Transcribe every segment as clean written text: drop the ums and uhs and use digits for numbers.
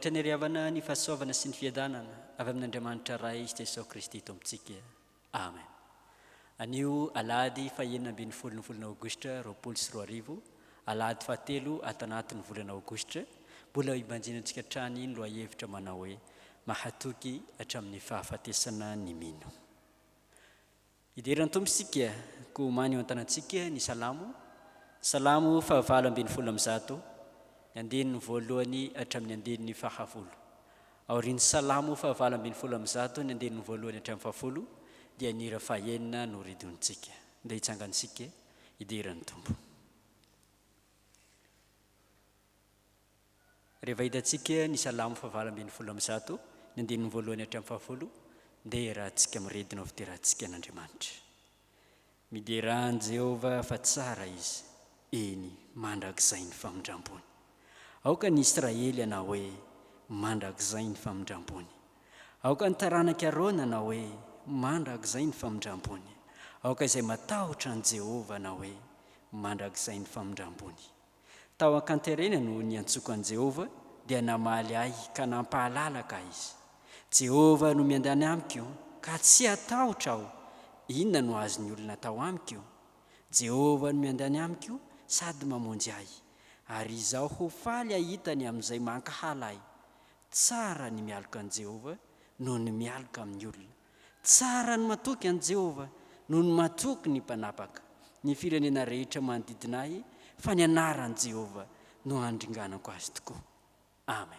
rehetra nyriavana ny fahasoavana sy ny fiadanana avy amin'Andriamanitra Ray izy Jesosy Kristy tompontsika. Amen. Anio alahady fahaenina ambin'ny folo ny volana Aogositra 2024, alahady fahatelo ato anatin'ny volana Aogositra, mbola ibanjinantsika trany ny lohahevitra manao hoe mahatoky hatramin'ny fahafatesana ny MINO. Idiran'ny tompontsika ko many eo an-tanantsika ny salamo fahavalo ambin'ny folo amby zato, ny andininy voalohany hatramin'ny andininy fahafolo. Aorian'ny salamo fahavalo ambin'ny folo amby zato, ny andininy voalohany hatramin'ny fahafolo, dia nira fahaenina no ridontsika. Ndeha hitsangantsika idiran'ny tompo. Rehefa hitantsika ny salamo fahavalo ambin'ny folo amby zato, ny andininy voalohany hatramin'ny fahafolo, ndeha rahantsika miredina fiderahantsika an'Andriamanitra. Miderahan Jehovah fa tsara izy, eny mandrakizay ny famindrambony. Aoka ny Israely na hoe mandrakizay ny famindrambony. Aoka ny taranaka Arona na hoe mandrakizay ny famindrambony. Aoka izay matahotra an Jehovah na hoe mandrakizay ny famindrambony. Tao an-kanterena no ny antsoka an Jehovah dia namaly ahy ka nampahalalaka izy. Jehovah no miandany amiko ka tsy hatahotra aho. Inona no azony olona tao amiko? Jehovah no miandany amiko sady mamonjy ahy. Ary izaho ho faly ahitany amin'izay mankahala ahy. Tsara ny mialoka an Jehovah noho ny mialoka amin'ny olona. Tsara ny matoky an Jehovah noho ny matoky ny mpanapaka. Ny firenena rehetra manodidina ahy fa ny anaran Jehovah no handringanako azy tokoa. Amen.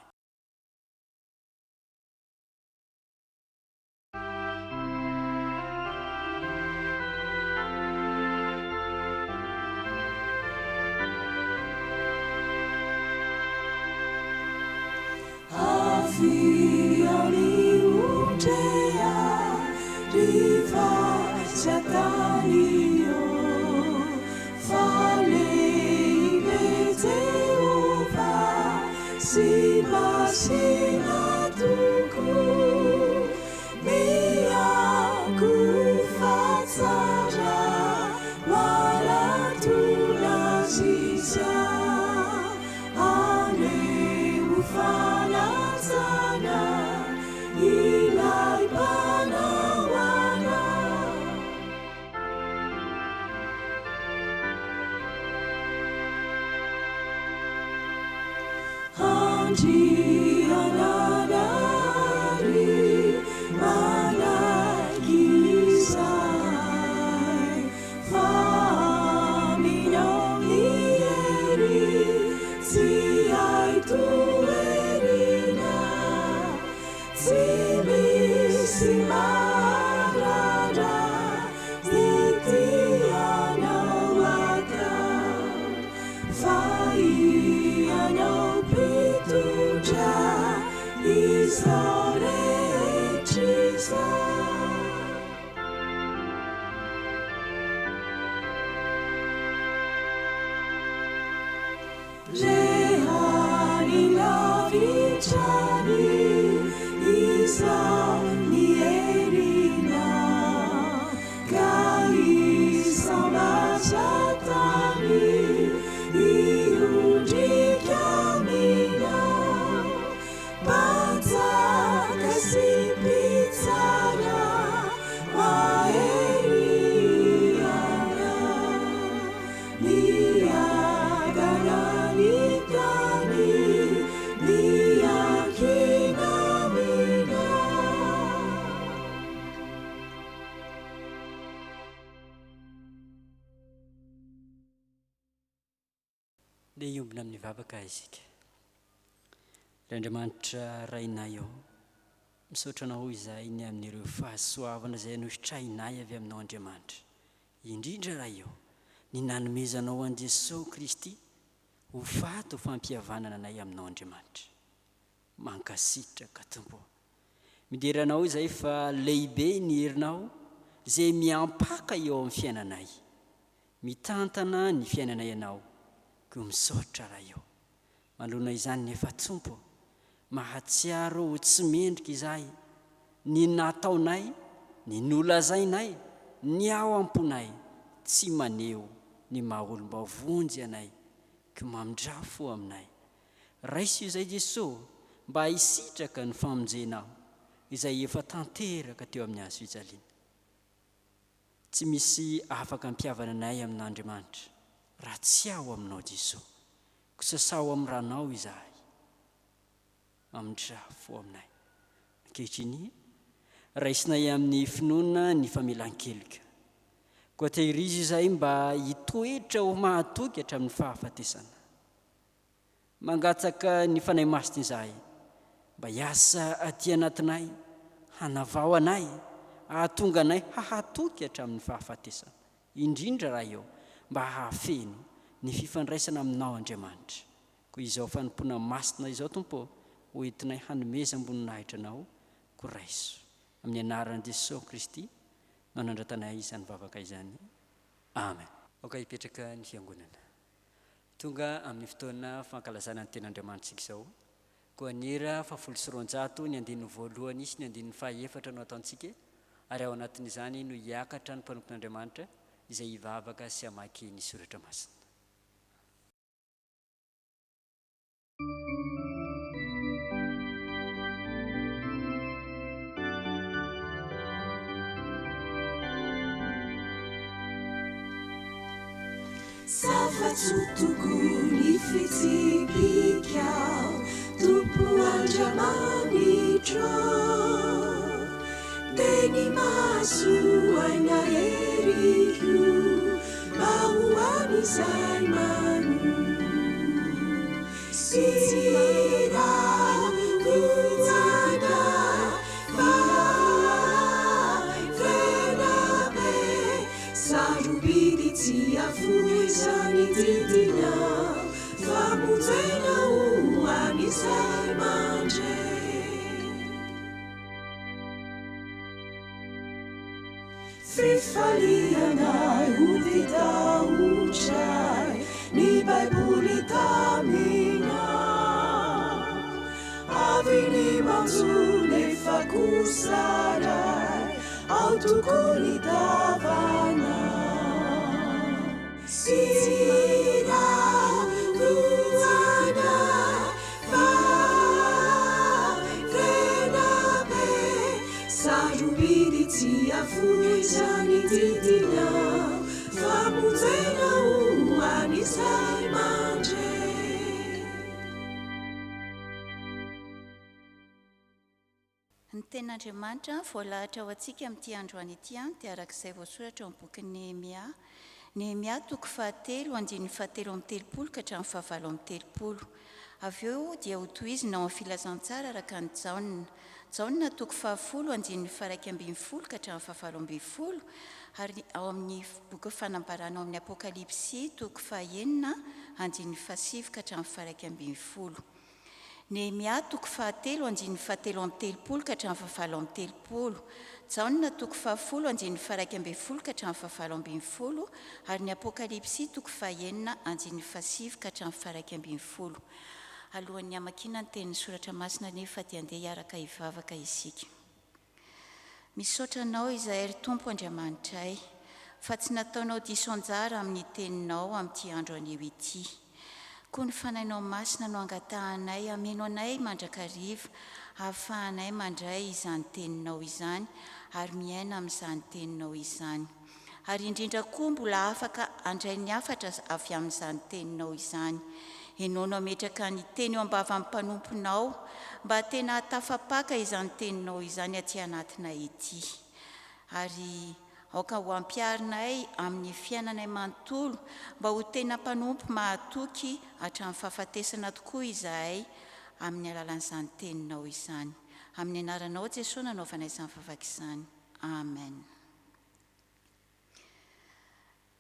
Dia iombina amin'ny vavaka isika. Ry Andriamanitra rainay ao, misaotra anao izahay ny amin'ireo fahasoavana izay nositrahinay avy aminao Andriamanitra. Indrindra rahay ao, ny nanomezanao an Jesosy Kristy ho fato fampihavanana anay aminao Andriamanitra. Mankasitraka Tompo. Mideranao izahay fa lehibe ny herinao izay miampaka eo amin'ny fiainanay. Mitantana ny fiainanay ianao. Ko misaotra raha eo. Manoloana izany nefa Tompo, mahatsiaro ho tsy mendrika izahay ny nataonay, ny nolazainay, ny ao amponay, tsy maneho ny maha-olombavonjy anay, ko mamindrafo aminay. Raisy izay Jesosy, mba hisitraka ny famonjenao izay efa tanteraka teo amin'ny hazo fijaliana. Tsy misy afaka mpiavana anay amin'Andriamanitra raha tsy aho aminao Jesosy. Kosasaho amin'ny ranao izahay, amindrafo aminay. Ankehitriny raisinay amin'ny finoana ny famelan-keloka. Koa tehirizy izahay mba hitoetra ho mahatoky hatramin'ny fahafatesana. Mangatsaka ny fanahy masina izahay mba hiasa aty anatinay, hanavao anay, ahatonga anay hahatoky hatramin'ny fahafatesana. Indrindra raha eo mba hahafeno ny fifandraisana aminao Andriamanitra. Koa izao fanompoana masina izao Tompo, ho entinay hanomeza amboninahitra anao koraiso. Amin'ny anaran'i Jesosy Kristy no nandratanay izany vavaka izany. Amen. Hipetraka ny fiangonana. Tonga amin'ny fotoana fankalazana ny ten'Andriamanitra izao. Koa nera 700 ny andininy voalohany sy ny andininy fahaefatra no ataontsika, ary ao anatin'izany no hiakatra ny mpanompon'Andriamanitra izay hivavaka sy hamaky ny soratra masina. Safatsotokony fitsipika Tompo Andriamanitra, teny mahasoa aina eriko mba ho an'izay mano. Sira vojana vavenabe sarobidy tsy afoizany didina famonjena ho an'izay mandre. Fifaliana ho ditaotray ny Baiboly tamina, avy ny manjony efa kosaray ao tokony davana. Sira vojana vavenabe sarobidy tsy afoizany didina famonjena ho an'izay mandre. Ny ten'Andriamanitra voalahatra ho antsika amin'ity androany ity dia arak'izay voasoratra ao amin'ny boky Nehemia. Nehemia toko 7 andininy 7:30 ka hatramin'ny 9:30. Avy eo dia hotohizina ao amin'ny filazantsara araka ny Jaona toko 10 andininy 1:20 ka hatramin'ny 7:20, ary ao amin'ny boky fanambarana ao amin'ny Apokalipsy toko 9 andininy 7 ka hatramin'ny 1:20. Nehemia toko 7 andininy 7:30 ka hatramin'ny 9:30. Jaona toko 10 andininy 1:20 ka hatramin'ny 7:20, ary ny Apokalipsy toko 9 andininy 7 ka hatramin'ny 1:20. Alohan'ny hamakina ny tenin'ny soratra masina nefa dia andeha hiaraka hivavaka isika. Misaotra anao izahay ry Tompo Andriamanitray, fa tsy nataonao diso anjara amin'ny teninao amin'ity andro anio ity. Koa ny fanahinao masina no angatahanay, ameno anay mandrakariva, ahafahanay mandray izany teninao izany, ary miaina amin'izany teninao izany. Ary indrindra koa mbola afaka andray ny hafatra avy amin'izany teninao izany. Ianao no ametraka ny teny eo ambava amin'ny mpanomponao, mba tena hatafapaka izany teninao izany aty anatinay ity. Ary aoka ho ampiarinay amin'ny fiainanay manontolo, mba ho tena mpanompo mahatoky hatramin'ny fahafatesana tokoa izahay amin'ny alalan'izany teninao izany. Amin'ny anaranao Jesosy nanaovanay izany vavaka izany. Amen.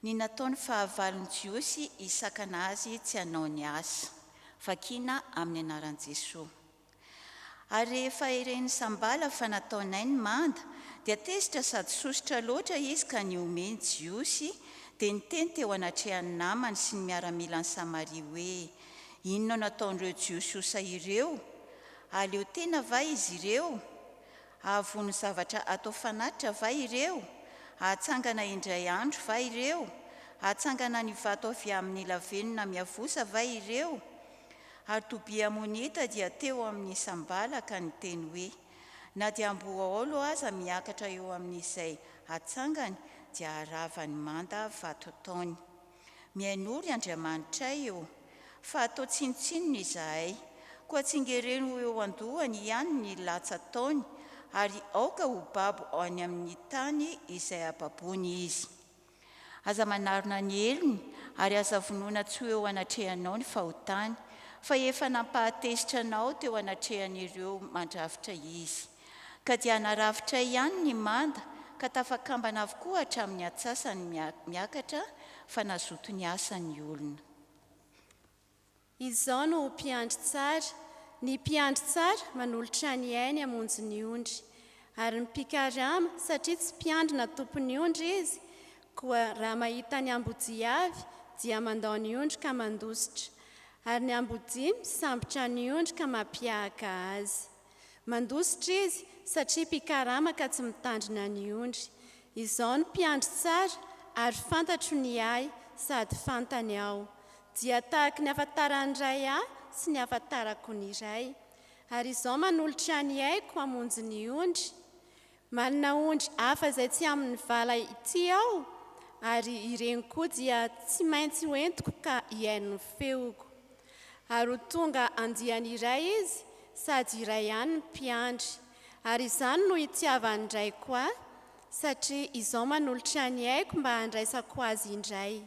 Ny nataony fahavalon'i Jiosy hisakana azy tsy hanao ny asa. Vakina amin'ny anaran'i Jesosy. Ary rehefa ireny sambala fa nataonay ny manda, dia tezitra sady sositra loatra izy ka ny omeny Jiosy, dia niteny teo anatrehan'ny namany sy ny miaramilany Samaria hoe: inona nataon'ireo Jiosy osa ireo? Aleo tena va izy ireo? Ahavono zavatra atao fanatitra va ireo? Ahatsangana indray andro va ireo? Ahatsangana ny vato avy amin'ny lavenona miavosa va ireo? Ary Tobia Monita dia teo amin'ny sambalaka ny teny hoe na dia Amboaolo aza miakatra eo amin'izay hatsangany dia haravany manda vato taony. Miain'ory Andriamanitra eo, fa atao tsinotsinony izahay, koa tsingereno eo andohany ihany ny latsa taony, ary aoka ho babo ao any amin'ny tany izay ababony izy. Aza manarona ny elony, ary aza vonoina tsy eo anatrehanao ny fahotany, fa efa nampahatezitra anao teo anatrehan'ireo mandrafitra izy. Ka dia narafitra ihany ny manda, ka tafakambana avokoa hatramin'ny atsasany miakatra, fa nazoto ny asan'ny olona. Izao no mpiandry tsara. Ny mpiandry tsara manolotra ny ainy hamonjy ny ondry, ary mipikarama satria tsy mpiandrina tompony ondry izy, koa raha mahita ny ambodiavy dia mandao ny ondry ka mandositra, ary ny ambodi misambotra ny ondry ka mampiahaka azy. Mandositra izy satria mpikarama ka tsy mitandrina ny ondry. Izao no mpiandry tsara, ary fantatro ny ahy sady fantany aho. Dia tahaka ny afantaran'ny iray ahy sy ny afantarako ny iray. Ary izao manolotra ny aiko hamonjy ny ondry. Manana ondry hafa izay tsy amin'ny vala ity aho, ary ireny koa dia tsy maintsy hoentiko ka hiaino ny feoko. Ary ho tonga andiany iray izy, sady iray ihany ny mpiandry. Ary izany no hitiavany indray koa, satria izao manolotra ny aiko mba handraisako azy indray.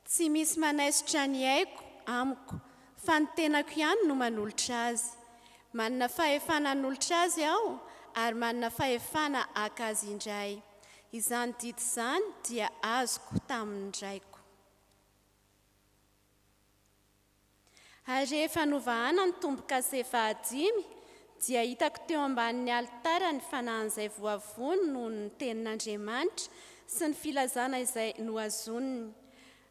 Tsy misy manaisotra ny aiko amiko, fa ny tenako ihany no manolotra azy. Manana fahefana hanolotra azy aho, ary manana fahefana haka azy indray. Izany didy izany dia azoko tamin'ny draiko. Ary rehefa novahana ny tombo-kase 15, dia hitako teo ambanin'ny alitara ny fanahin'izay voavono noho ny tenin'Andriamanitra sy ny filazana izay noazoniny.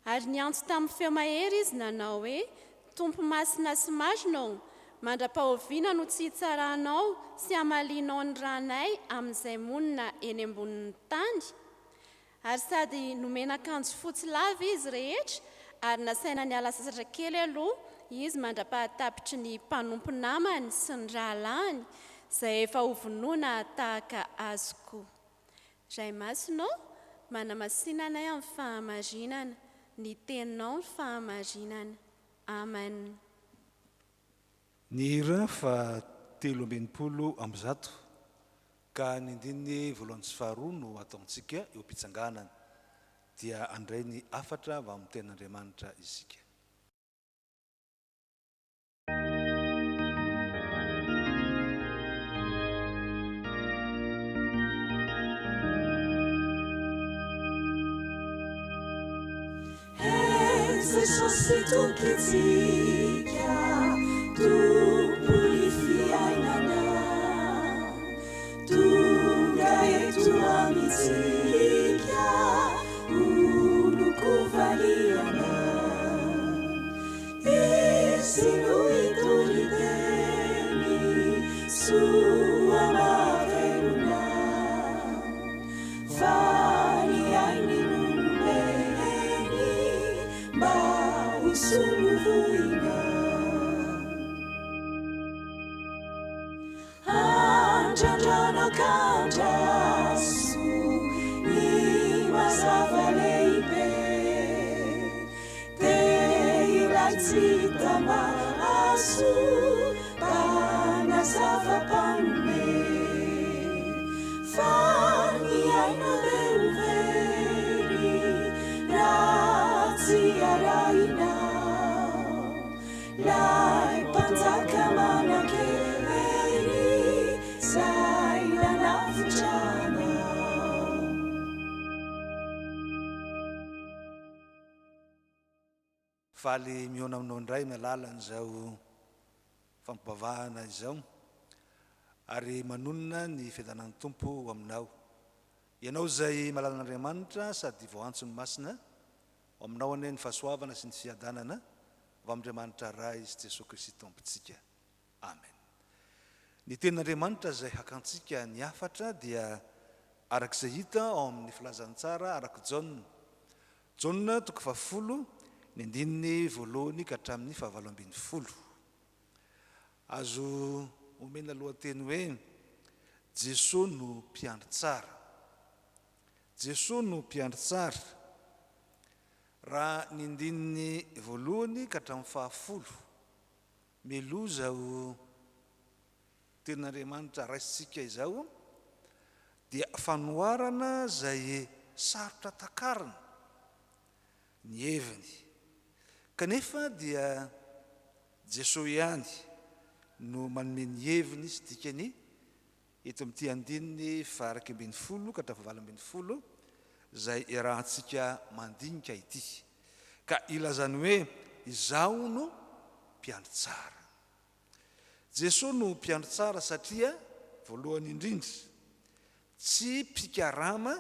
Ary niantso tamin'ny feo mahery izy nanao hoe, Tompo masina sy marina, mandra-pahoviana no tsy hitsarahanao sy hamalianao ny ranay amin'izay monina eny ambonin'ny tany. Ary sady nomena akanjo fotsy lava izy rehetra, ary nasaina ny ala sasatra kely aloha izy mandra-pahatapitry ny mpanompo namany sy ny rahalahiny, izay efa hovonoina tahaka azoko. Ray masina, manamasinanay amin'ny fahamarinana, ny teninao ny fahamarinana. Amen. Ny hira fa 380 ka ny andininy voalohany sy faharoa no ataontsika eo am-pitsanganana, dia andray ny afatra va amin'ny tenin'Andriamanitra isika. Jesosy tokitsika, tompony fiainana, tonga eto amitsika, oloko valiana. Izy no itorinteny, soa mavelona, fa ny ainy solovoina. Andrandrano kandraso ny mazava lehibe, te ilay tsy tamaso mpanazava mpanome, fa ny aina leovery raha tsy araina. Lai panjaka manakely, zay nanavitrana. Faly miona aminao indray mialalan'izao fampivavahana izao, ary manonona ny fiadanan'ny Tompo aminao. Ianao izay malala an'Andriamanitra sady voantsony masina, aminao ane ny fahasoavana sy ny fiadanana va amin'Andriamanitra ray izy Jesosy Kristy Tompontsika. Amen. Ny tenin'Andriamanitra izay hakantsika ny afatra dia arak'izay hita ao amin'ny filazantsara arak' Jaona 10:10 ny andininy voalohany ka hatramin'ny 20. azo omena lohateny hoe Jesosy no mpiandry tsara. Jesosy no mpiandry tsara. Raha ny andininy voalohany ka hatramin'ny 10 meloza ho tenin'Andriamanitra raisitsika izao dia fanoharana zay sarotra takarina ny heviny, kanefa dia Jesosy ihany no manome ny heviny izy dikany eto amin'ity andininy 20 ka hatramin'ny 20 zay irahantsika mandinika ity, ka ilazany hoe izaho no mpiandry tsara. Jesosy no mpiandry tsara satria voalohany indrindra tsy mpikarama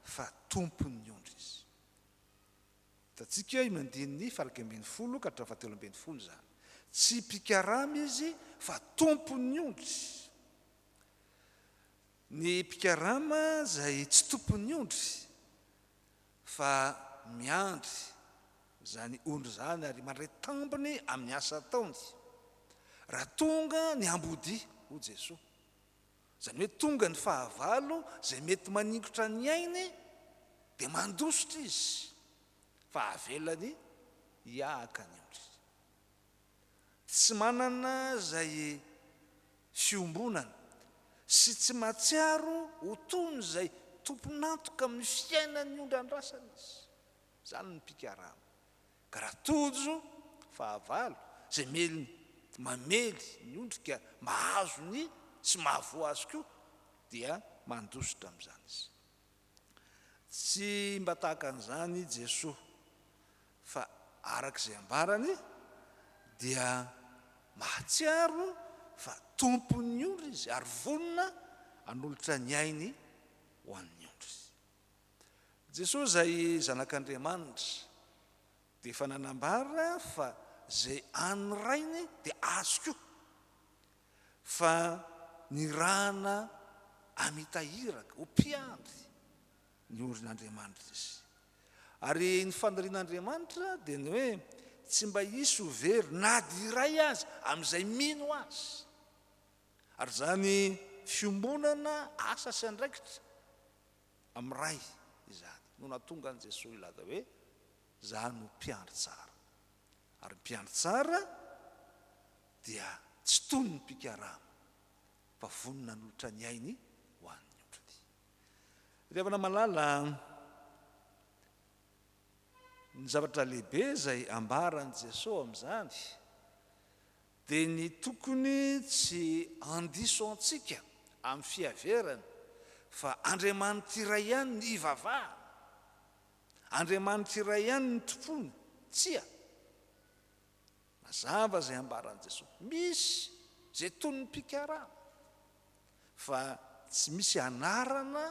fa tompony ondry izy. Tatsika imandininy 20 ka hatramin'ny 17 zany. Tsy mpikarama izy fa tompony ondry. Ny mpikarama zay tsy tompony ondry fa miandry zany ondry zany ary mandray tambiny amin'ny asa ataony. Raha tonga ny ambody ho Jesosy, zany hoe tonga ny fahavalo zay mety maningotra ny ainy dia mandositra izy fa avelany hiahaka ny ondry. Tsy manana zay fiombonana sy tsy matsiaro ho toy zay tomponantoka amin'ny fiainany ondry andrasana izy. Zany ny mpikarama. Ka raha tojo fahavalo zay mamely ny ondry ka mahazo ny sy mahavoazy koa dia mandositra amin'izany izy. Tsy mba tahaka an'izany Jesosy fa arak'izay ambarany dia mahatsiaro fa tompony ondry izy ary vonona hanolotra ny ainy ho an'ny ondry. Jesosy zay zanak'Andriamanitra dia efa nanambara fa zay anyrainy dia azo koa, fa ny rahana amitahiraka ho mpiandry ny ondrin'Andriamanitra izy. Ary ny fanirian'Andriamanitra dia ny hoe tsy mba hisy ho very na diray azy amin'izay mino azy. Ary zany fiombonana asa sy andraikitra amin'ny ray izany no nahatonga an' Jesosy ilaza hoe za no mpiandry tsara. Ary mpiandry tsara dia tsy toy ny mpikarama fa vonona hanolotra ny ainy ho an'ny ondriny. Rehefa malala ny zavatra lehibe zay ambaran' Jesosy amin'izany dia ny tokony tsy andiso antsika amin'ny fihaverany fa Andriamanitra iray ihany ny ivavahana, Andriamanitra iray ihany ny tompony, tsia. Mazava zay ambaran' Jesosy. Misy zay toy ny mpikarama fa tsy misy anarana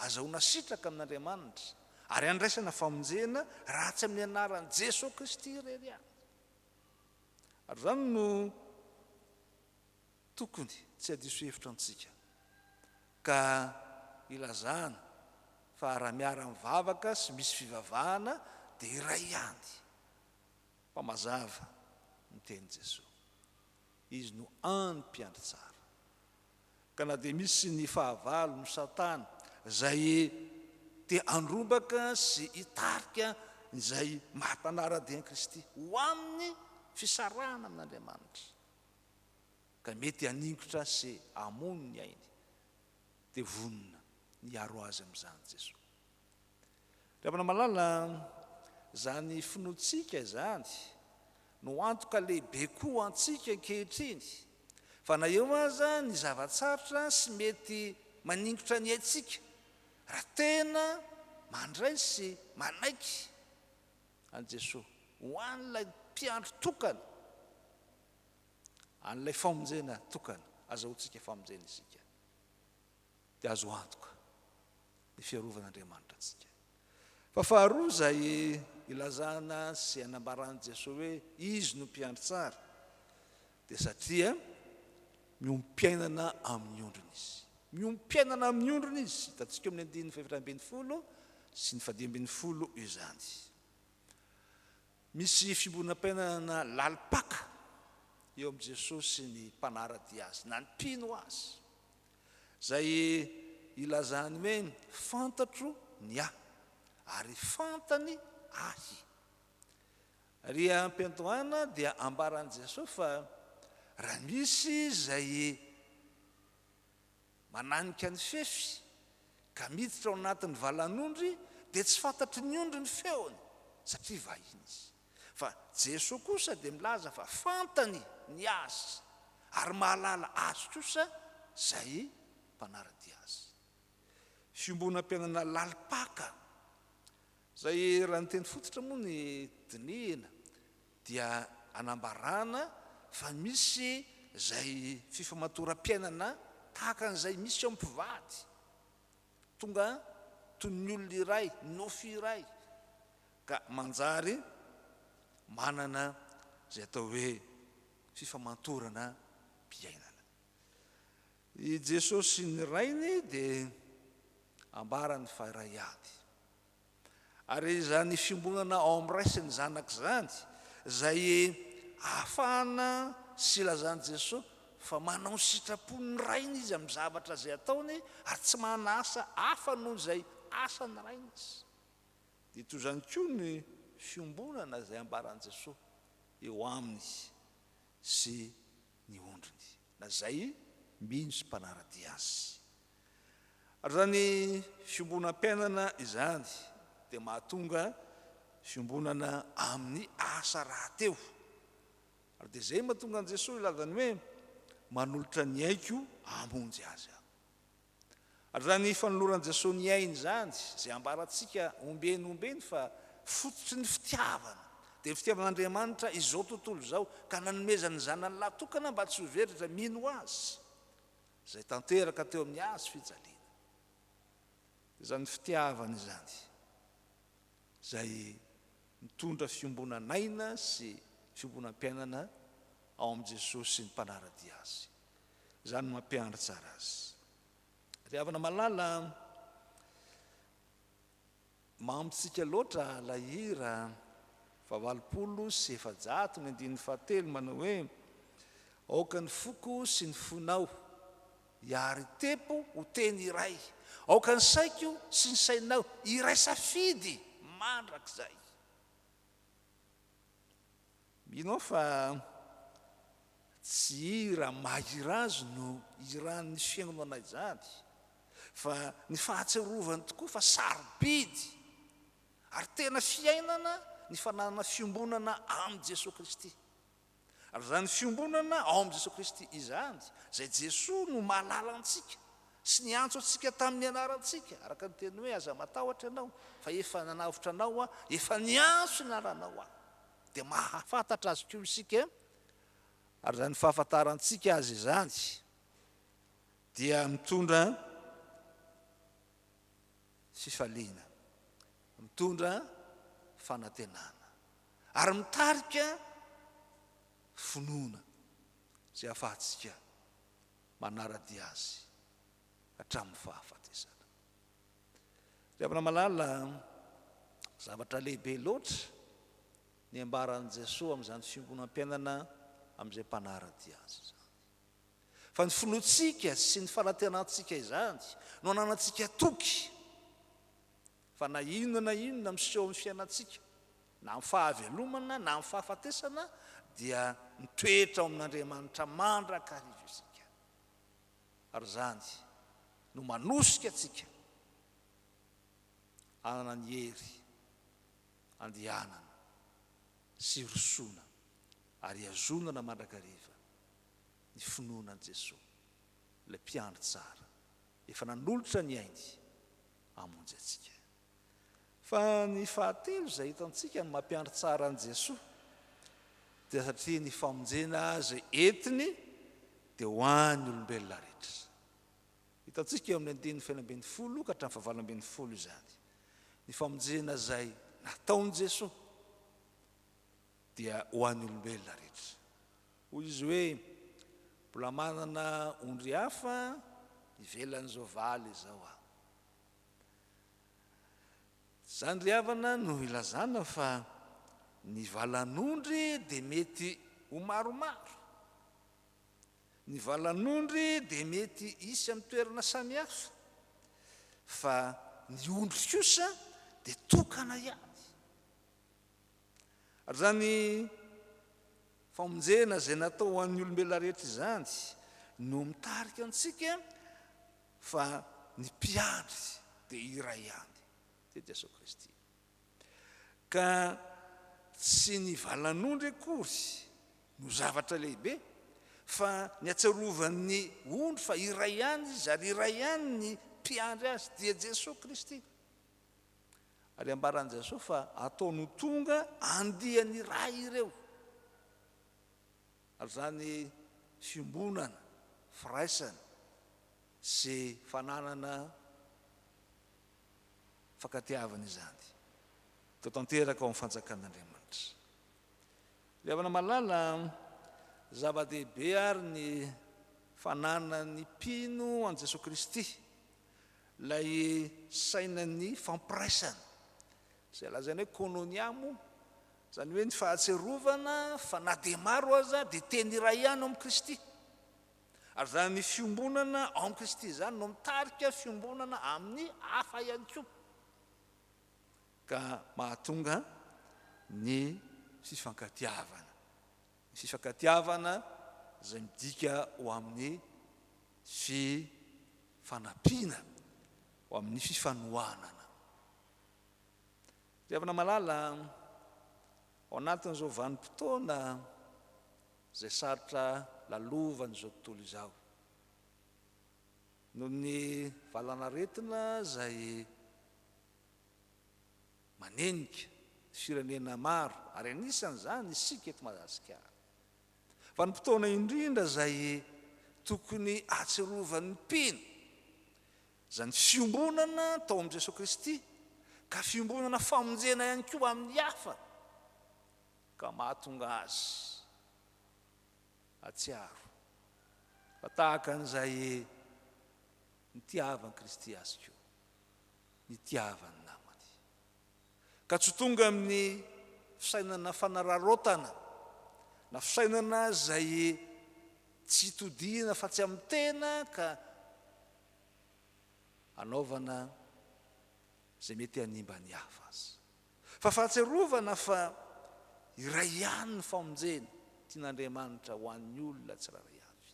azahoana sitraka amin'Andriamanitra ary andraisana famonjena raha tsy amin'ny anaran'i Jesosy Kristy irery ihany. Ary zany no tokony tsy hadiso hevitra antsika ka ilazana fa raha miara-mivavaka sy misy fivavahana dia iray ihany. Fa mazava ny teny Jesosy, izy no any mpiandry tsara. Ka na dia misy ny fahavalo no Satana zay te androbaka sy hitarika izay mahatanara-dian'i Kristy ho amin'ny fisarahana amin'Andriamanitra, ka mety haningotra sy hamono ny ainy, dia vonona niaro azy amin'izany Jesosy. Rehefa malala zany finoantsika izany no antoka lehibe koa antsika ankehitriny, fa na eo aza ny zavatsarotra sy mety maningotra ny aintsika raha tena mandray sy manaiky an' Jesosy ho an'ilay mpiandry tokana, an'ilay famonjena tokana azahoantsika famonjena isika, dia azo antoka ny fiarovan'Andriamanitra antsika. Fa faharoa zay ilazana sy anambaran'i Jesosy hoe izy no mpiandry tsara dia satria miompiainana amin'ny ondriny izy. Miompiainana amin'ny ondriny izy, hitantsika amin'ny andininy 17 sy ny 18 izany. Misy fimbonam-piainana lalipaka eo am' Jesosy ny mpanarady azy na ny mpino azy zay ilazany hoe fantatro ny ahy ary fantany ahy. Ry am-piantohana dia ambaran' Jesosy fa raha misy zay mananika ny fefy ka miditra ao anatin'ny valan'ondry dia tsy fantatry ny ondry ny feony satria vahiny izy. Fa Jesosy kosa dia milaza fa fantany ny azy ary mahalala azy kosa zay mpanarady azy. Fiombonam-piainana lalipaka zay raha ny teny fototra moa ny dinihina dia anambarana fa misy zay fifamatoram-piainana tahaka an'izay misy eo am-pivady tonga toy ny olona iray nofy iray ka manjary manana zay atao hoe fifamatorana mpiainana. I Jesosy ny rainy dia ambarany fa ray ady ary zany fiombonana ao am' raisiny zanaka zany zay ahafahana sy lazany Jesosy fa manao sitrapony rainy izy amin'ny zavatra zay ataony ary tsy manasa hafa noho zay asany rainy izy. Dia toy zany koa ny fiombonana zay ambaran' Jesosy eo aminy sy ny ondriny na zay mino sy mpanarady azy. Ary zany fiombonam-piainana izany dia mahatonga fiombonana amin'ny asa rahateo. Ary dia zay mahatonga an' Jesosy ilazany hoe manolotra ny aiko hamonjy azy aho. Ary zany fanoloran' Jesosy ny ainy zany zay ambarantsika ombeny fa fototry ny fitiavana dia ny fitiavan'Andriamanitra izao tontolo zao ka nanomezany zanany latokana mba tsy ho veritra mino azy zay tanteraka teo amin'ny azy fijaliana. Zany fitiavana izany zay mitondra fiombonanaina sy fiombonam-piainana ao am' Jesosy sy ny mpanarady azy. Zany mampiandry tsara azy. Ry havana malala mamotsika loatra lahira 787 manao hoe aoka ny foko sy ny fonao iary tepo ho teny iray, aoka ny saiko sy ny sainao iray safidy mandrak'izay. Mino fa tsy ira mahira azy no iran'ny fiainana izany fa ny fahatserovany tokoa fa sarobidy ary tena fiainana ny fananana fiombonana am' Jesosy Kristy. Ary zany fiombonana ao am' Jesosy Kristy izany zay Jesosy no mahalala antsika sy ny antso antsika tamin'ny anarantsika araka ny teny hoe aza matahotra ianao fa efa nanavotra anao a efa niantso inaranao a dia mahafantatra azy koa isika. Ary zany fahafantarantsika azy izany dia mitondra fifaliana, mitondra fanantenana ary mitarika finoana zay ahafahantsika manarady azy hatramin'ny fahafatesana. Ry havana malala zavatra lehibe loatra ny ambaran'i Jesosy amin'izany fiombonam-piainana amin'izay mpanarady azy izany. Fa ny finoantsika sy ny fanantenantsika izany no ananantsika toky fa na inona miseho amin'ny fiainantsika na amin'ny fahavelomana na amin'ny fahafatesana dia mitoetra ao amin'Andriamanitra mandrakariva isika. Ary zany no manosika atsika anana ny hery andehanana sy rosoana ary azonana mandrakariva ny finoanan' Jesosy ilay mpiandry tsara efa nanolotra ny ainy hamonjy atsika. Fa ny fahatelo zay hitantsika ny mampiandry tsara an' Jesosy dia satria ny famonjena zay entiny dia ho an'ny olombelona rehetra. Hitantsika eo amin'ny 9:20 ka hatramin'ny 9:20 izany ny famonjena zay nataon'i Jesosy dia ho an'ny olombelona rehetra. Hoy izy hoe mbola manana ondry hafa ivelan'izao valy izao aho. Zany ry havana no ilazana fa ny valan'ondry dia mety ho maromaro ny valan'ondry dia mety isy amin'ny toerana samihafa fa ny ondry kosa dia tokana ihany ary zany famonjena izay natao ho an'ny olombelona rehetra izany no mitarika antsika fa ny mpiandry dia iray ihany dia Jesosy Kristy ka tsy ny valan'ondry akory no zavatra lehibe fa ny atsarovan'ny ondry fa iray ihany izy ary iray ihany ny mpiandry azy dia Jesosy Kristy ary ambaran'i Jesosy fa ataony tonga andiany ray ireo ary zany fiombonana firaisana sy fananana fakatiavana izany tao tanteraka ao amin'ny fanjakan'Andriamanitra levana malala zava-dehibe ary ny fananany mpino an' Jesosy Kristy lay sainany fampiraisana izay lazaina hoe kononiamo zany hoe ny fahatserovana fa na dia maro aza dia teny iray ihany ao amin'ny Kristy ary zany ny fiombonana ao amin'ny Kristy zany no mitarika fiombonana amin'ny hafa ihany koa ka mahatonga ny fifankatiavana izay midika ho amin'ny fifanampiana ho amin'ny fifanohanana riavana malala ao anatin'izao vanim-potoana izay sarotra lalovana izao tontolo izao noho ny valanaretina izay manenika firenena maro ary anisan'izany isika eto Madagasikara vanim-potoana indrindra izay tokony atserovan'ny mpino izany fiombonana tao amin'i Jesosy Kristy ka fiombonana famonjena ihany koa amin'ny hafa ka mahatonga azy atsiaro fa tahaka an'izay nitiavan'i Kristy azy koa nitiavany namany ka tsy tonga amin'ny fisainana fanararotana na fisainana izay tsy todiana fa tsy amin'ny tena ka anaovana izay mety hanimba ny hafa azy fa fahatserovana fa iray ihany ny famonjena tian'Andriamanitra ho an'ny olona tsiraray avy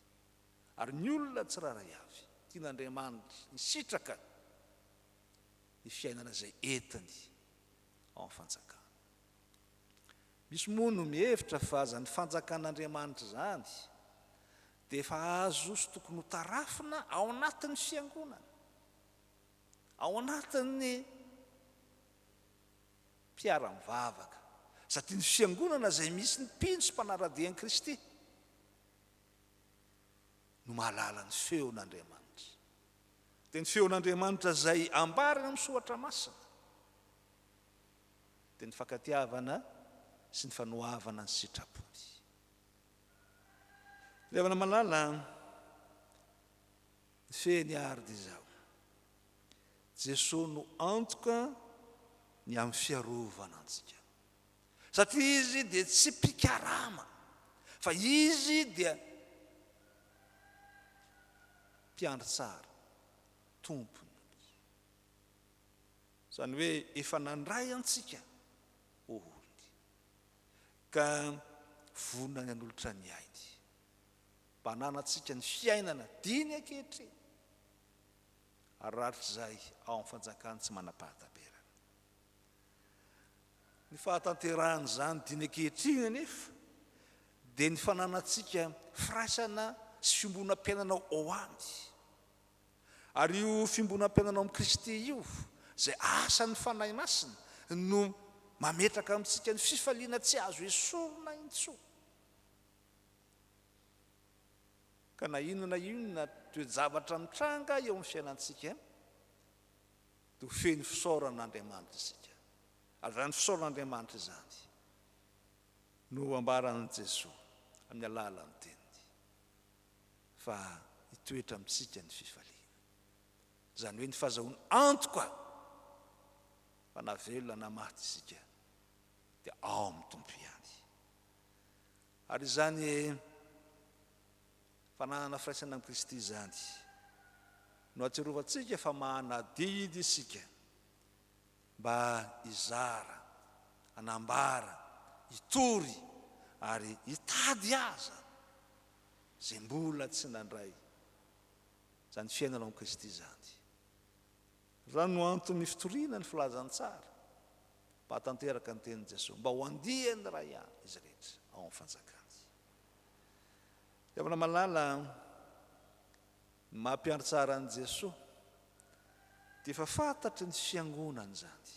ary ny olona tsiraray avy tian'Andriamanitra ny sitraka ny fiainana izay entiny ao amin'ny fanjakana misy moa no mihevitra fa zany fanjakan'Andriamanitra zany dia efa azo sy tokony ho tarafina ao anatin'ny fiangonana ao anatin'ny mpiara-mivavaka satria ny fiangonana izay misy ny mpino sy mpanaradian'i Kristy no mahalala ny feon'Andriamanitra dia ny feon'Andriamanitra izay ambarina amin'ny soatra masina dia ny fankatiavana sy ny fanohavana ny sitrapony levana malala ny feny ardy izao Jesosy no antoka ny amin'ny fiarovana antsika satria izy dia tsy mpikarama fa izy dia mpiandry tsara tompony zany hoe efa nandray antsika oony ka vonona ny an'olotra ny ainy mbananantsika ny fiainana diny ankehitriny ary rahatr'izay ao amin'ny fanjakany tsy manam-pahataperana ny fahatanterahany zany diny ankehitriny nefa dia ny fananantsika firaisana sy fiombonam-piainana ao aminy ary io fiombonam-piainana ao amin'ny Kristy io izay asan'ny fanahy masina no mametraka amintsika ny fifaliana tsy azo esorina intso ka na inona toe-javatra mitranga eo amin'ny fiainantsika dia ho feny fisaoran'Andriamanitra isika ary zany fisaoran'Andriamanitra izany no ambaran'i Jesosy amin'ny alalan'ny teniny fa hitoetra amintsika ny fifaliana zany hoe ny fahazahoana antoka fa na velona na maty isika dia ao amin'ny tompo ihany ary zany fananana firaisana amin'ny Kristy zany no atsirovatsika fa manadidy isika mba izara anambara itory ary itady aza zay mbola tsy nandray zany fiainana amin'ny Kristy zany. Raha no antony fitoriana ny filazany tsara mba tanteraka ny tenin'i Jesosy mba ho andihany ray ihany izy rehetra ao amin'ny fanjakany. Avana malala mampiandry tsara an'i Jesosy dia efa fantatry ny fiangonany zany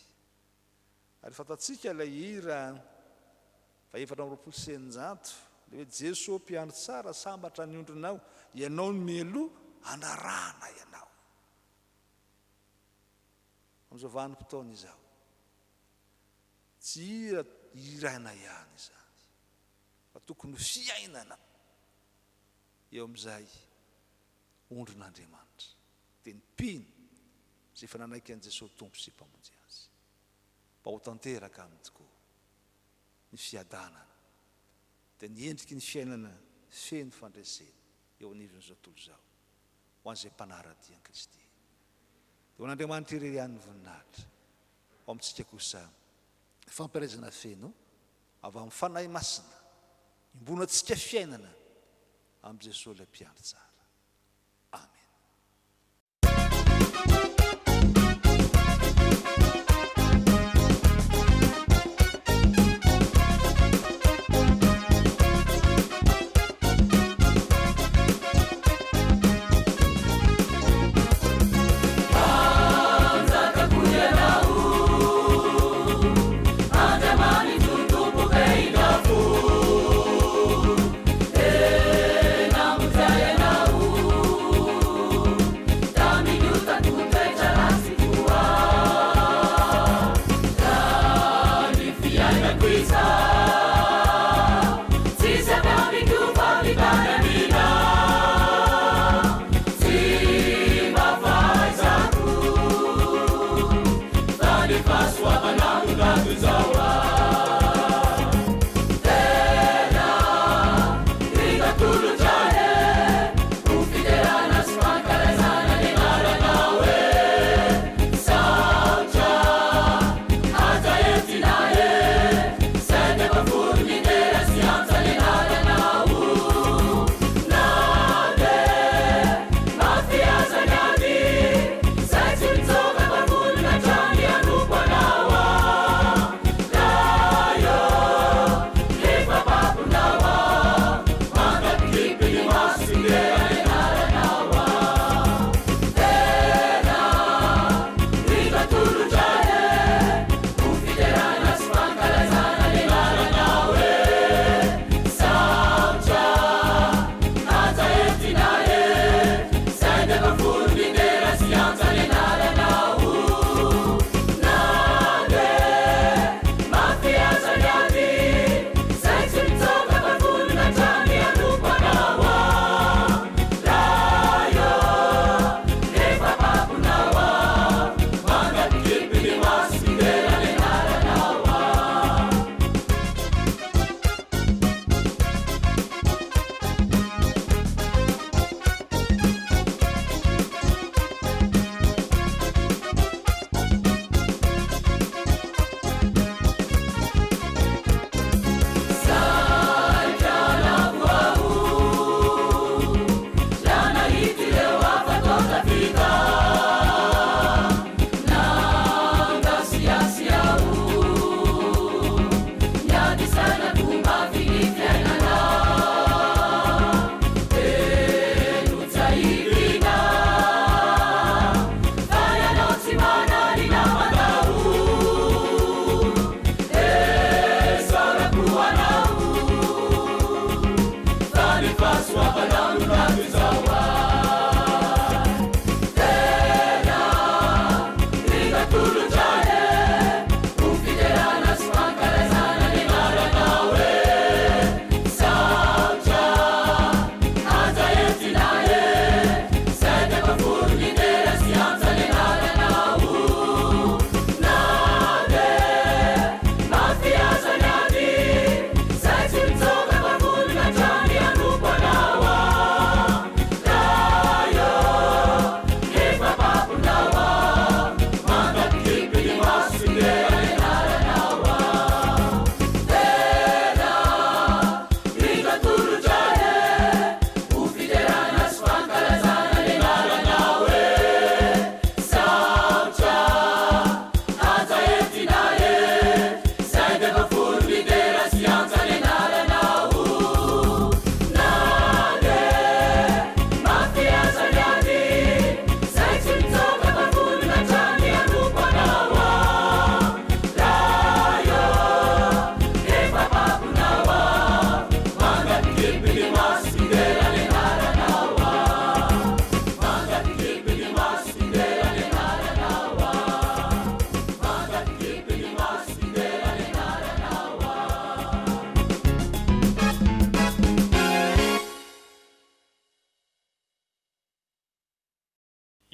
ary fantatsika ilay hira fa 420 le hoe Jesosy mpiandry tsara sambatra ny ondrinao ianao ny melo anarana ianao amin'izao vanim-potoana izao tsy iraina ihany izany fa tokony fiainana eo amin'izay ondrin'Andriamanitra dia ny mpino zay fa nanaiky an'i Jesosy tompo sy mpamonjy azy mba ho tanteraka aminy tokoa ny fiadanana dia ny endriky ny fiainana feno fandresena eo anivon'izao tontolo izao ho an'izay mpanara-dian'i Kristy dia ho an'Andriamanitra irery ihany ny voninahitra ao amintsika kosa fampiaraizana feno avy amin'ny fanahy masina imbonatsika fiainana amin'ny Jesosy ilay mpiandry tsara. Amen.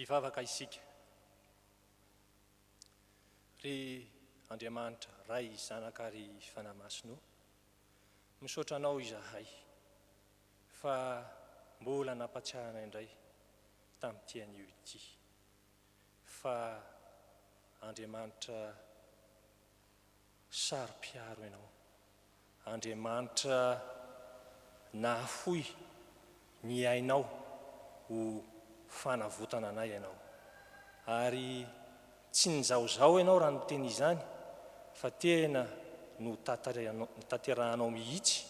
mpivavaka isika ry Andriamanitra ray zanakary fanamasino misaotra anao izahay fa mbola nampatsiahana indray tamin'ity anio ity fa Andriamanitra saro-piaro ianao, Andriamanitra nahafoy ny ainao ho fanavotana anay ianao, ary tsy nizaozao ianao raha noteny izany fa tena no taterahanao mihitsy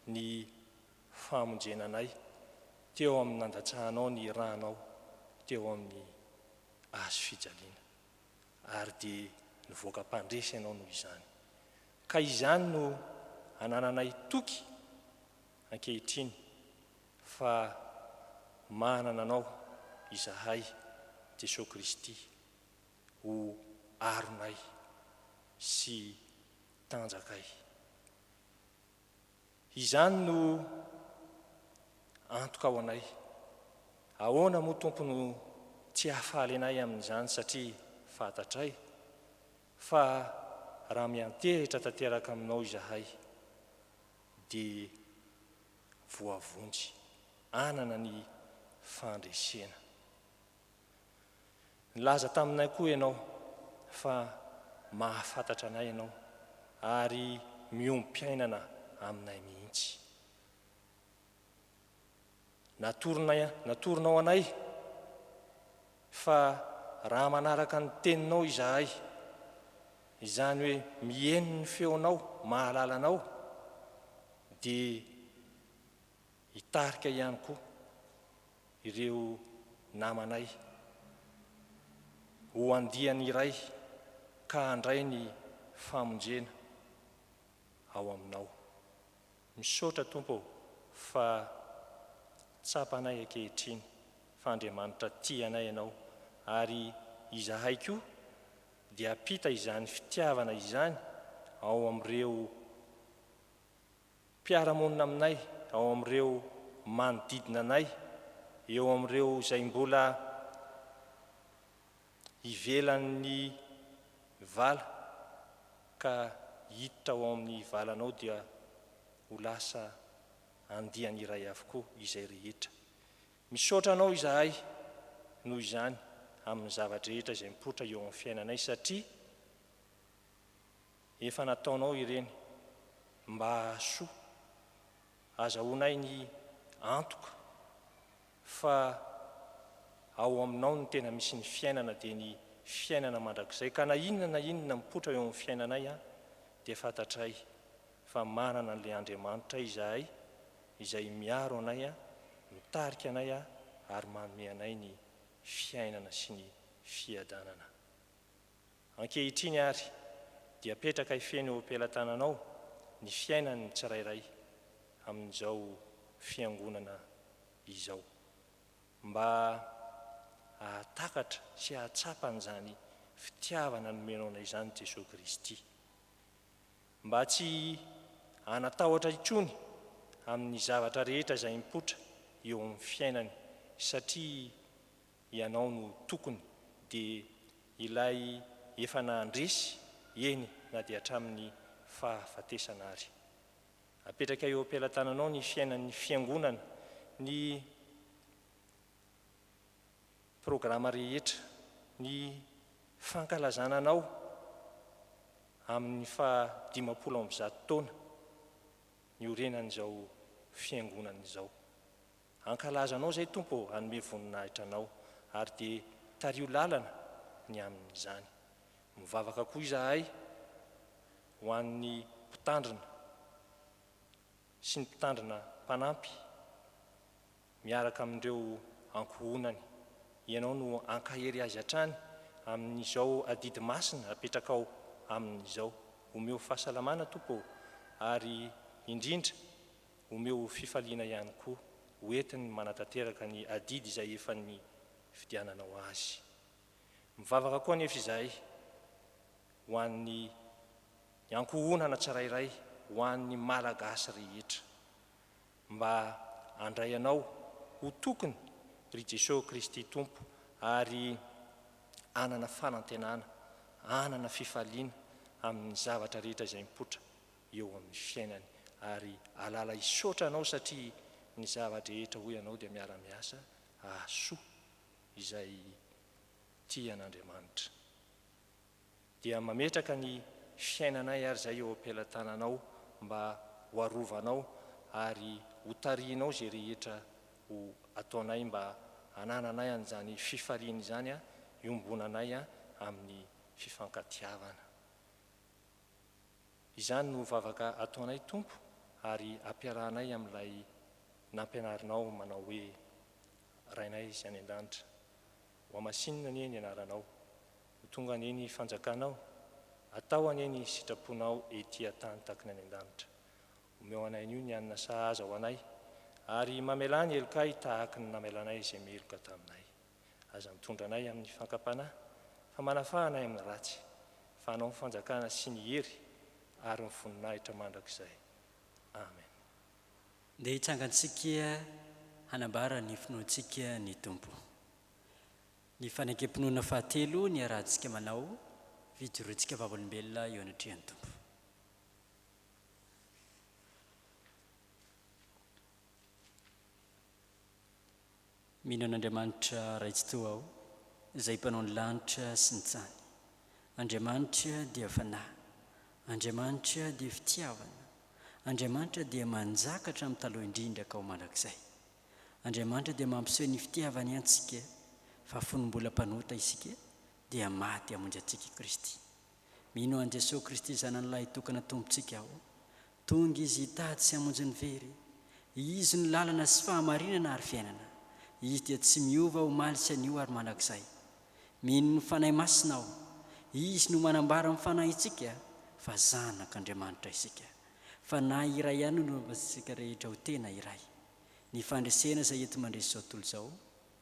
ny famonjena anay teo amin'ny nandatsahanao ny ranao teo amin'ny azo fijaliana, ary dia nivoaka mpandresy ianao noho izany. Ka izany no anananay toky ankehitriny fa manana anao izahay Jesosy Kristy ho aronay sy tanjakay. Izany no antoka ao anay. Ahoana moa Tompo no tsy hahafaly anay amin'izany satria fantatray fa raha miantehitra tanteraka aminao izahay dia voavonjy anana ny fandresena. Nilaza taminay koa ianao fa mahafantatra anay ianao ary miompi-piainana aminay mihitsy. Natoronao anay fa raha manaraka ny teninao izahay, izany hoe mihaino ny feonao, mahalala anao, dia hitarika ihany koa ireo namanay ho andiany iray ka handray ny famonjena ao aminao. Misaotra Tompo fa tsapanay ankehitriny fa Andriamanitra tia anay ianao, ary izahay koa dia apita izany fitiavana izany ao amin'ireo mpiara-monina aminay, ao amin'ireo manodidina anay, eo amin'ireo izay mbola ivelan'ny vala ka hiditra ao amin'ny valanao dia ho lasa andiany iray avokoa izay rehetra. Misaotra anao izahay noho izany amin'ny zavatra rehetra izay mipoitra eo amin'ny fiainanay, satria efa nataonao ireny mba hahasoa azahoanay ny antoka fa ao aminao no tena misy ny fiainana, dia ny fiainana mandrakizay. Ka na inona mipoitra eo amin'ny fiainanay dia fantatray fa manana an'ilay Andriamanitra izahay izay miaro anay, mitarika anay ary manome anay ny fiainana sy ny fiadanana. Ankehitriny ary dia petraka ifeny eo am-pelantananao ny fiainan'ny tsirairay amin'izao fiangonana izao, mba hahatakatra sy hahatsapa an'izany fitiavana nomenao anay izany Jesosy Kristy, mba tsy hanatahotra intsony amin'ny zavatra rehetra izay mipoitra eo amin'ny fiainany, satria ianao no tokony dia ilay efa nandresy eny na dia hatramin'ny fahafatesana ary. Apetraka eo am-pelantananao ny fiainan'ny fiangonana, ny programa rehetra, ny fankalazananao amin'ny 50 taona ny orenan'izao fiangonana izao. Ankalazanao zay Tompo, hanome voninahitra anao ary dia tario lalana ny amin'izany. Mivavaka koa izahay ho an'ny mpitandrina sy ny mpitandrina mpanampy miaraka amin'ireo ankohonany. Ianao no ankahery azy hatrany amin'izao adidy masina apetraka ao amin'izao. Omeo fahasalamana Tompo, ary indrindra omeo fifaliana ihany koa hoentiny manatanteraka ny adidy izay efa ny fidiananao azy. Mivavaka koa nefa izahay ho an'ny ankohonana tsirairay, ho an'ny malagasy rehetra, mba handray anao ho tokony ry Jesosy Kristy Tompo, ary anana fanantenana anana fifaliana amin'ny zavatra rehetra izay mipotra eo amin'ny fiainany ary alala isotra anao satria ny zavatra rehetra ho ianao dia miara-miasa asoa izay tian'Andriamanitra dia mametraka ny fiainanay ary izay eo am-pelatananao mba hoarovanao ary ho tarihinao zay rehetra ho ataonay mba hanananay an'izany fifaliana izany iombonanay amin'ny fifankatiavana. Izany no vavaka ataonay Tompo ary ampiarahanay amin'ilay nampianarinao manao hoe rainay izay any an-danitra ho amasinina anie ny anaranao ho tonga anie ny fanjakanao atao anie ny sitraponao ety an-tany takiny any an-danitra omeo anay io ny anina sahaza ho anay ary mamelany elokay tahaka ny namelanay izay meloka taminay aza mitondra anay amin'ny fankapanahy fa manafahanay amin'ny ratsy fa anao ny fanjakana sy ny hery ary ny voninahitra mandrakizay. Amen. Dia hitsangantsika hanambara ny finoantsika ny Tompo. Ny fanekam-pinoana fahatelo ny arahantsika manao fijoroantsika vavolombelona eo anatrehan'ny Tompo. Mino an'Andriamanitra raitsi-toa aho izay mpanao ny lanitra sy ny tany. Andriamanitra dia fanahy, Andriamanitra dia fitiavana, Andriamanitra dia manjakatra amin'ny taloha indrindra ka ho mandrakizay. Andriamanitra dia mampiseho ny fitiavany antsika fa fonombola mpanota isika dia maty hamonjy antsika i Kristy. Mino an' Jesosy Kristy zanan'lahy tokana tompontsika aho, tonga izy hitady sy hamonjy ny very, izy ny lalana sy fahamarinana ary fiainana. Izy dia tsy miova ho maly sy anio ary mandrakizay. Mino ny fanahy masina aho, izy no manambara amin'ny fanahy itsika fa zanak'Andriamanitra isika. Fanahy iray ihany no ampatsika rehetra ho tena iray. Ny fandresena izay ety mandresy izao tontolo izao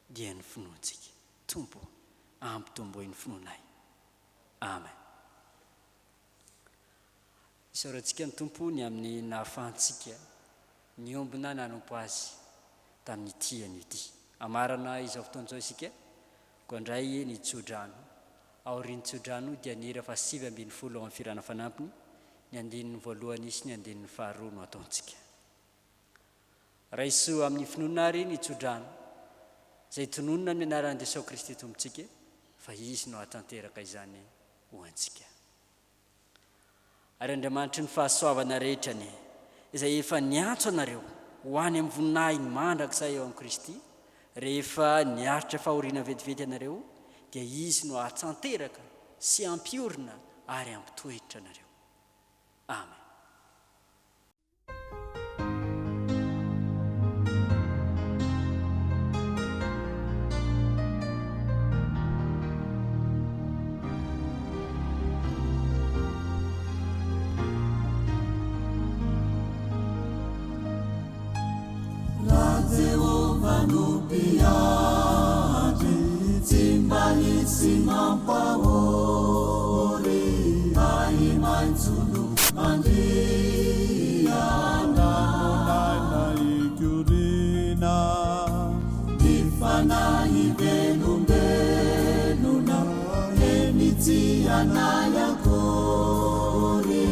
dia ny finoantsika. Tompo, ampitomboy ny finoanay. Amen. Isaorantsika ny Tompo ny amin'ny nahafahantsika ny ombina nanompo azy tamin'ny tiany ity. Amarana izao fotoana izao isika koa indray ny tsodrano. Aorian'ny tsodrano dia ny hera 720 amin'ny firana fanampiny, ny andininy voalohany sy ny andininy faharoa no ataontsika. Raiso amin'ny finoana ary ny tsodrano izay tononona amin'ny anaran'i Jesosy Kristy tompontsika fa izy no hatanteraka izany ho antsika. Ary Andriamanitra ny fahasoavana rehetrany izay efa niantso anareo ho any amin'ny voninahiny mandrakizay eo amin'ny Kristy rehefa niaritra fahoriana vetivety anareo dia izy no hatsanteraka sy ampiorina ary ampitoetra anareo. Amen. Simampahori ai manzulu andiana na ikurina difanahi velumbeluna eniziana yakori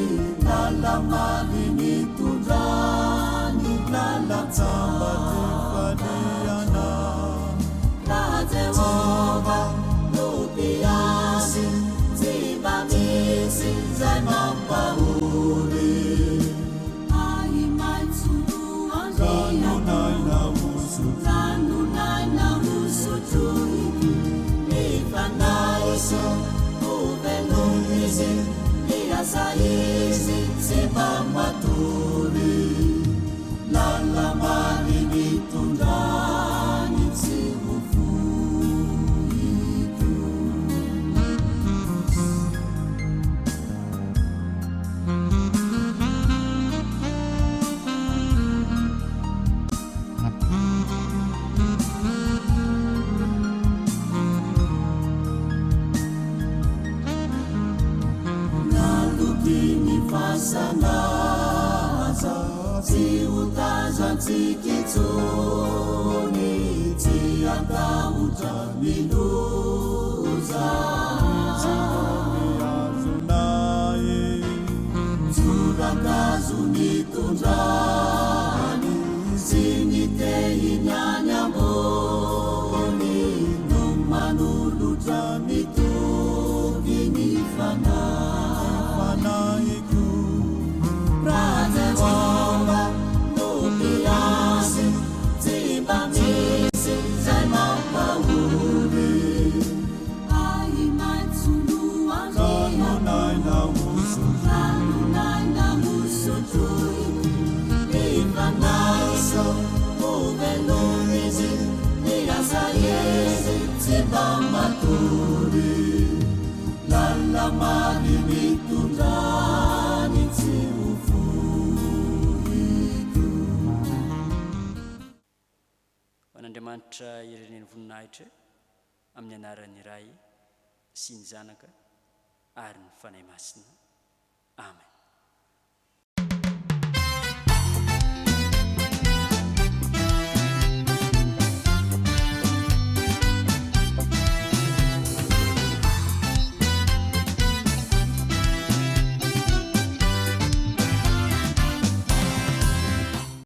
lalamali nitudrani lalatsamba tifaniana Jehova Lupiasi Zibamisi Zai Mampahuri Ai Maitsulu Ranunai na musu Tuiki Nifanaisi Uvelumisi Niasaisi Zibamaturi Lalamani Nitundani Zibufu Fasanaza ziutazan zikitsuni zianda Tundrany sy ny tehiny ambony no manolotra mitoky ny fanahiko rajaoamba no piasy tsy mba misy zay mampahory ai maitsoloandranonay na hosotroy Nifanaso uvelumizi Niasayezi Sibamaturi Lalamani mitundrani tsiufuitu An'Andriamanitra ireneny voninahitra amin'ny anaran'ny Ray sy ny Zanaka ary ny Fanahy Masina. Amen.